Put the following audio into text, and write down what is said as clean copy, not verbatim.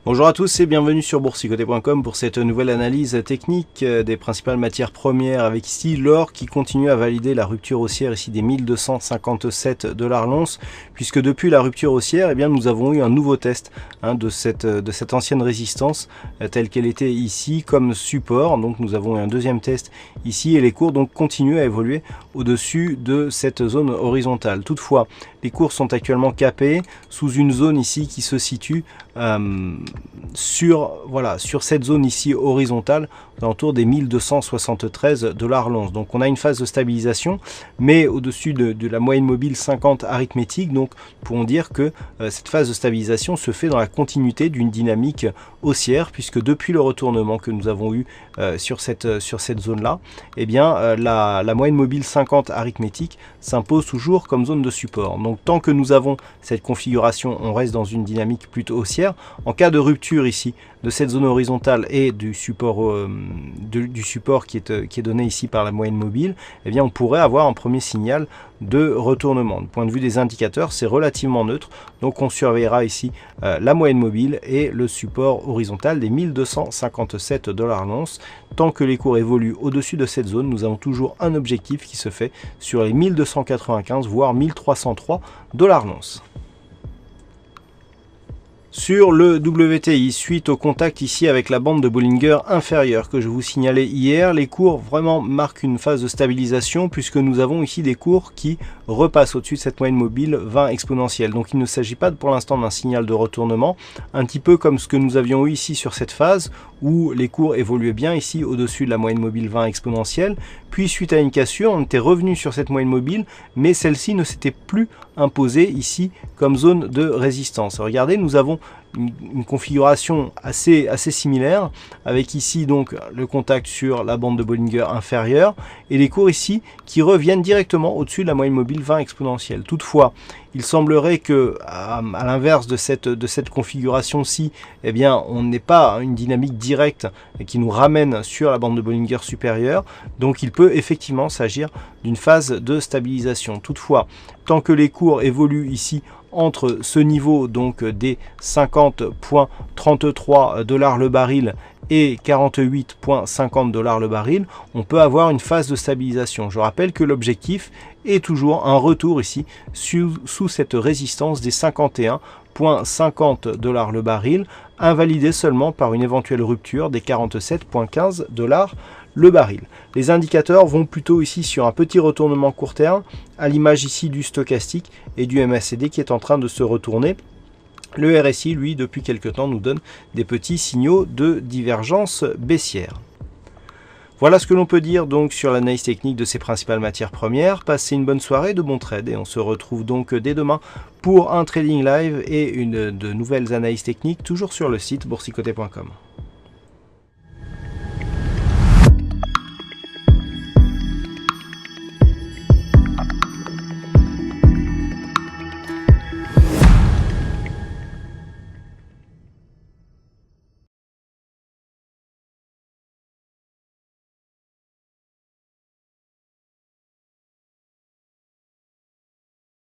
Bonjour à tous et bienvenue sur boursicoté.com pour cette nouvelle analyse technique des principales matières premières avec ici l'or qui continue à valider la rupture haussière ici des 1257 $ l'once, puisque depuis la rupture haussière, eh bien, nous avons eu un nouveau test de cette ancienne résistance telle qu'elle était ici comme support. Donc nous avons eu un deuxième test ici et les cours donc continuent à évoluer au-dessus de cette zone horizontale. Toutefois, les cours sont actuellement capés sous une zone ici qui se situe sur cette zone ici horizontale autour des 1273 $ l'once. Donc on a une phase de stabilisation mais au-dessus de la moyenne mobile 50 arithmétique. Donc nous pourrons dire que cette phase de stabilisation se fait dans la continuité d'une dynamique haussière, puisque depuis le retournement que nous avons eu sur cette zone là, eh bien la moyenne mobile 50 arithmétique s'impose toujours comme zone de support. Donc tant que nous avons cette configuration, on reste dans une dynamique plutôt haussière. En cas de rupture ici de cette zone horizontale et du support qui est donné ici par la moyenne mobile, eh bien on pourrait avoir un premier signal de retournement. Du point de vue des indicateurs, c'est relativement neutre, donc on surveillera ici la moyenne mobile et le support horizontal des 1257 $ l'once. Tant que les cours évoluent au-dessus de cette zone, nous avons toujours un objectif qui se fait sur les 1295 voire 1303 $ l'once. Sur le WTI, suite au contact ici avec la bande de Bollinger inférieure que je vous signalais hier, les cours vraiment marquent une phase de stabilisation puisque nous avons ici des cours qui repassent au-dessus de cette moyenne mobile 20 exponentielle. Donc il ne s'agit pas pour l'instant d'un signal de retournement, un petit peu comme ce que nous avions eu ici sur cette phase où les cours évoluaient bien ici au-dessus de la moyenne mobile 20 exponentielle. Puis suite à une cassure, on était revenu sur cette moyenne mobile, mais celle-ci ne s'était plus imposée ici comme zone de résistance. Regardez, nous avons une configuration assez similaire avec ici donc le contact sur la bande de Bollinger inférieure et les cours ici qui reviennent directement au-dessus de la moyenne mobile 20 exponentielle. Toutefois, il semblerait que à l'inverse de cette configuration-ci, eh bien, on n'ait pas une dynamique directe qui nous ramène sur la bande de Bollinger supérieure. Donc il peut effectivement s'agir d'une phase de stabilisation. Toutefois, tant que les cours évoluent ici entre ce niveau donc des 50,33 $ le baril et 48,50 $ le baril, on peut avoir une phase de stabilisation. Je rappelle que l'objectif est toujours un retour ici sous cette résistance des 51,50 $ le baril, invalidé seulement par une éventuelle rupture des 47,15 $ le baril. Les indicateurs vont plutôt ici sur un petit retournement court terme, à l'image ici du stochastique et du MACD qui est en train de se retourner. Le RSI, lui, depuis quelque temps, nous donne des petits signaux de divergence baissière. Voilà ce que l'on peut dire donc sur l'analyse technique de ces principales matières premières. Passez une bonne soirée, de bons trades, et on se retrouve donc dès demain pour un trading live et de nouvelles analyses techniques, toujours sur le site boursicoté.com.